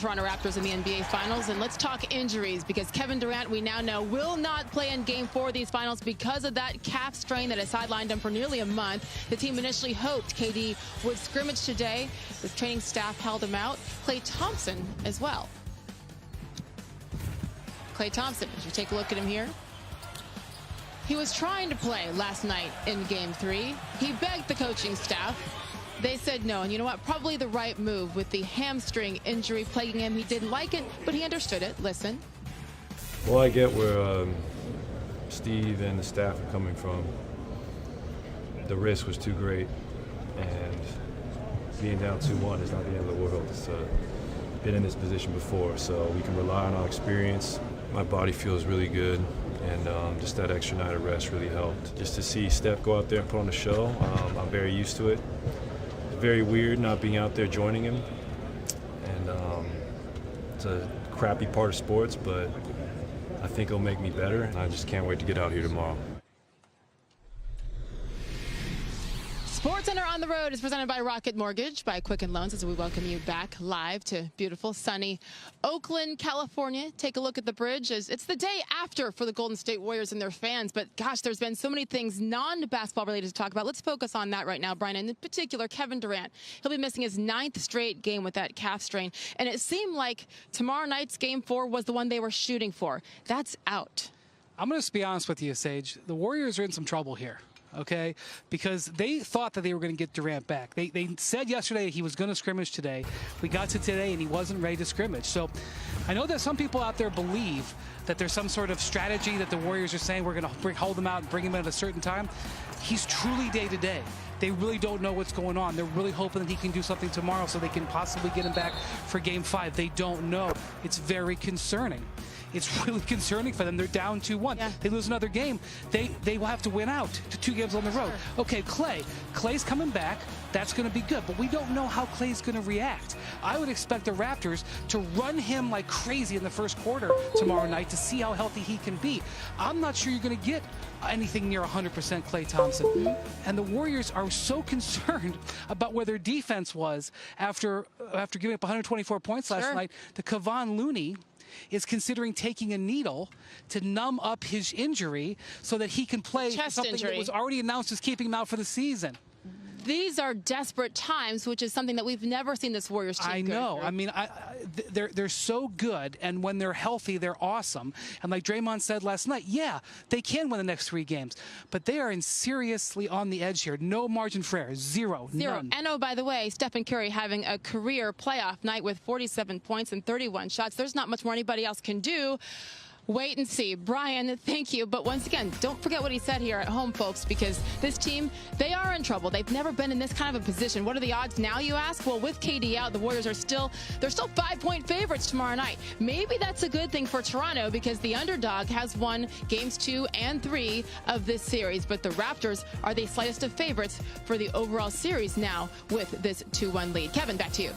Toronto Raptors in the NBA Finals, and let's talk injuries because Kevin Durant, we now know, will not play in Game 4 of these finals because of that calf strain that has sidelined him for nearly a month. The team initially hoped KD would scrimmage today. The training staff held him out. Klay Thompson as well. Klay Thompson, as you take a look at him here, he was trying to play last night in Game 3. He begged the coaching staff. They said no, and you know what? Probably the right move with the hamstring injury plaguing him. He didn't like it, but he understood it. Listen. Well, I get where Steve and the staff are coming from. The risk was too great, and being down 2-1 is not the end of the world. It's been in this position before, so we can rely on our experience. My body feels really good, and just that extra night of rest really helped. Just to see Steph go out there and put on a show, I'm very used to it. Very weird not being out there joining him, and it's a crappy part of sports, but I think it'll make me better, and I just can't wait to get out here tomorrow. SportsCenter on the Road is presented by Rocket Mortgage by Quicken Loans as we welcome you back live to beautiful, sunny Oakland, California. Take a look at the bridge. It's the day after for the Golden State Warriors and their fans, but gosh, there's been so many things non-basketball related to talk about. Let's focus on that right now, Brian, and in particular, Kevin Durant. He'll be missing his 9th straight game with that calf strain, and it seemed like tomorrow night's Game 4 was the one they were shooting for. That's out. I'm going to be honest with you, Sage. The Warriors are in some trouble here. Okay, because they thought that they were going to get Durant back. They said yesterday he was going to scrimmage today. We got to today and he wasn't ready to scrimmage. So I know that some people out there believe that there's some sort of strategy that the Warriors are saying we're going to hold him out and bring him in at a certain time. He's truly day to day. They really don't know what's going on. They're really hoping that he can do something tomorrow so they can possibly get him back for Game 5. They don't know. It's very concerning. It's really concerning for them. They're down 2-1. Yeah. They lose another game, they will have to win out to 2 games on the road. Sure. Okay, Klay's coming back. That's going to be good, but we don't know how Klay's going to react. I would expect the Raptors to run him like crazy in the first quarter tomorrow night to see how healthy he can be. I'm not sure you're going to get anything near 100% Klay Thompson. And the Warriors are so concerned about where their defense was after giving up 124 points last night. The Kevon Looney is considering taking a needle to numb up his injury so that he can play something that was already announced as keeping him out for the season. These are desperate times, which is something that we've never seen this Warriors team I know. I mean, they're so good, and when they're healthy, they're awesome. And like Draymond said last night, yeah, they can win the next 3 games, but they are seriously on the edge here. No margin for error. Zero. None. And oh, by the way, Stephen Curry having a career playoff night with 47 points and 31 shots. There's not much more anybody else can do. Wait and see. Brian, thank you. But once again, don't forget what he said here at home, folks, because this team, they are in trouble. They've never been in this kind of a position. What are the odds now, you ask? Well, with KD out, the Warriors are still 5-point favorites tomorrow night. Maybe that's a good thing for Toronto because the underdog has won games 2 and 3 of this series. But the Raptors are the slightest of favorites for the overall series now with this 2-1 lead. Kevin, back to you.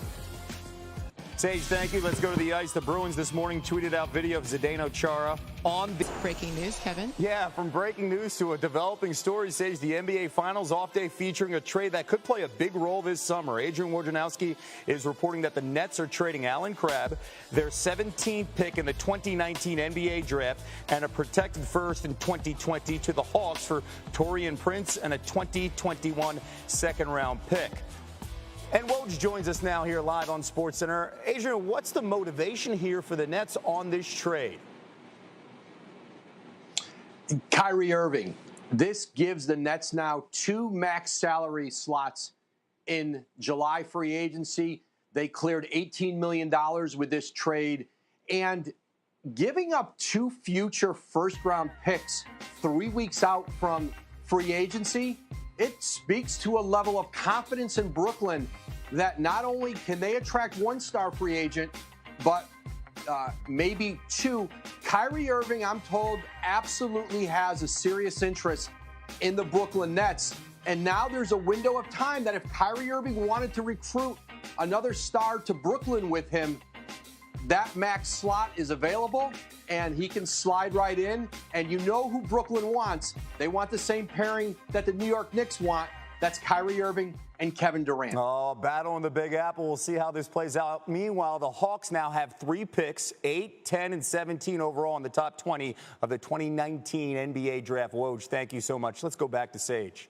Sage, thank you. Let's go to the ice. The Bruins this morning tweeted out video of Zdeno Chara on the... Breaking news, Kevin. Yeah, from breaking news to a developing story, Sage, the NBA Finals off day featuring a trade that could play a big role this summer. Adrian Wojnarowski is reporting that the Nets are trading Alan Crabb, their 17th pick in the 2019 NBA draft, and a protected first in 2020 to the Hawks for Taurean Prince and a 2021 second-round pick. And Woj joins us now here live on SportsCenter. Adrian, what's the motivation here for the Nets on this trade? Kyrie Irving. This gives the Nets now 2 max salary slots in July free agency. They cleared $18 million with this trade. And giving up 2 future first-round picks 3 weeks out from free agency, it speaks to a level of confidence in Brooklyn that not only can they attract 1 star free agent, but maybe 2. Kyrie Irving, I'm told, absolutely has a serious interest in the Brooklyn Nets. And now there's a window of time that if Kyrie Irving wanted to recruit another star to Brooklyn with him, that max slot is available, and he can slide right in. And you know who Brooklyn wants. They want the same pairing that the New York Knicks want. That's Kyrie Irving and Kevin Durant. Oh, battle in the Big Apple. We'll see how this plays out. Meanwhile, the Hawks now have 3 picks, 8, 10, and 17 overall in the top 20 of the 2019 NBA draft. Woj, thank you so much. Let's go back to Sage.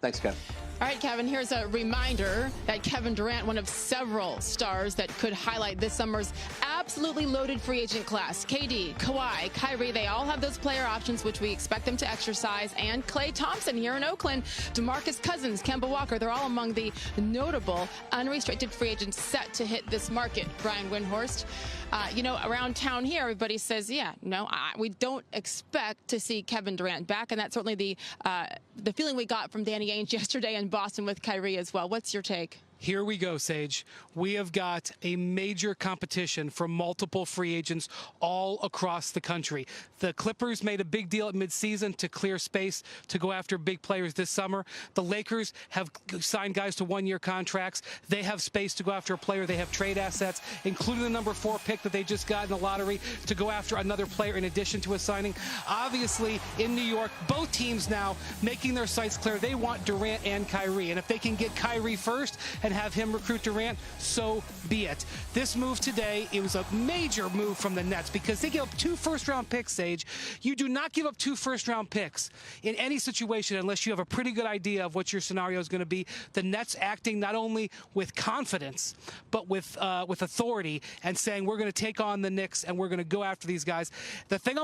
Thanks, Kevin. All right, Kevin, here's a reminder that Kevin Durant, one of several stars that could highlight this summer's absolutely loaded free agent class. KD, Kawhi, Kyrie, they all have those player options, which we expect them to exercise. And Klay Thompson here in Oakland, DeMarcus Cousins, Kemba Walker, they're all among the notable unrestricted free agents set to hit this market. Brian Windhorst, around town here, everybody says, we don't expect to see Kevin Durant back. And that's certainly the feeling we got from Danny Ainge yesterday in Boston with Kyrie as well. What's your take? Here we go, Sage. We have got a major competition from multiple free agents all across the country. The Clippers made a big deal at midseason to clear space to go after big players this summer. The Lakers have signed guys to one-year contracts. They have space to go after a player. They have trade assets, including the number 4 pick that they just got in the lottery to go after another player in addition to a signing. Obviously, in New York, both teams now making their sights clear. They want Durant and Kyrie, and if they can get Kyrie first and have him recruit Durant, so be it. This move today, it was a major move from the Nets because they gave up 2 first-round picks, Sage. You do not give up 2 first-round picks in any situation unless you have a pretty good idea of what your scenario is going to be. The Nets acting not only with confidence, but with authority and saying, we're going to take on the Knicks and we're going to go after these guys. The thing